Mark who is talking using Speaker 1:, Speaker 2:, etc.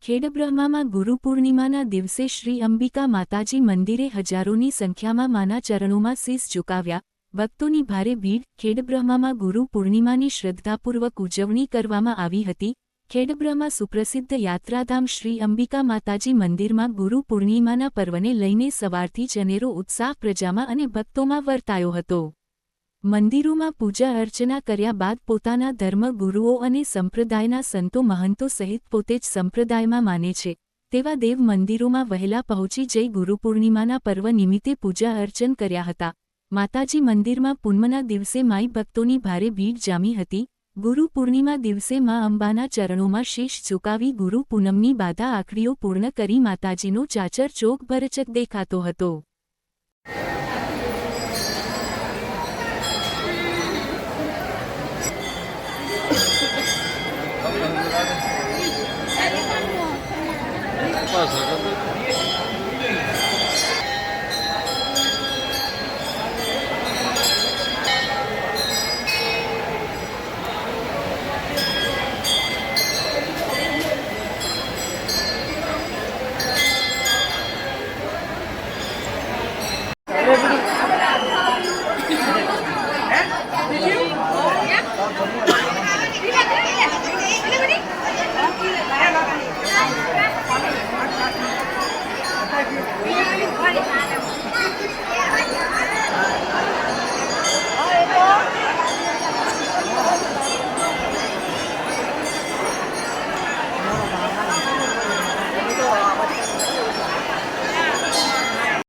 Speaker 1: ખેડબ્રહ્મામાં ગુરુ પૂર્ણિમાના દિવસે શ્રી અંબિકા માતાજી મંદિરે હજારોની સંખ્યામાં માના ચરણોમાં શીશ ઝુકાવ્યા. ભક્તોની ભારે ભીડ. ખેડબ્રહ્મામાં ગુરુ પૂર્ણિમાની શ્રદ્ધાપૂર્વક ઉજવણી કરવામાં આવી હતી. ખેડબ્રહ્મા સુપ્રસિદ્ધ યાત્રાધામ શ્રી અંબિકા માતાજી મંદિરમાં ગુરુ પૂર્ણિમાના પર્વને લઈને સવારથી જ અનેરો ઉત્સાહ પ્રજામાં અને ભક્તોમાં વર્તાયો હતો. મંદિરોમાં પૂજા અર્ચના કર્યા બાદ પોતાના ધર્મગુરુઓ અને સંપ્રદાયના સંતો મહંતો સહિત પોતે જ સંપ્રદાયમાં માને છે તેવા દેવ મંદિરોમાં વહેલા પહોંચી જઈ ગુરુપૂર્ણિમાના પર્વ નિમિત્તે પૂજા અર્ચન કર્યા હતા. માતાજી મંદિરમાં પૂનમના દિવસે માઈ ભક્તોની ભારે ભીડ જામી હતી. ગુરુ પૂર્ણિમા દિવસે મા અંબાના ચરણોમાં શીશ ઝુકાવી ગુરુ પૂનમની બાધા આખડીઓ પૂર્ણ કરી માતાજીનો ચાચર ચોક ભરચક દેખાતો હતો.
Speaker 2: Pasa,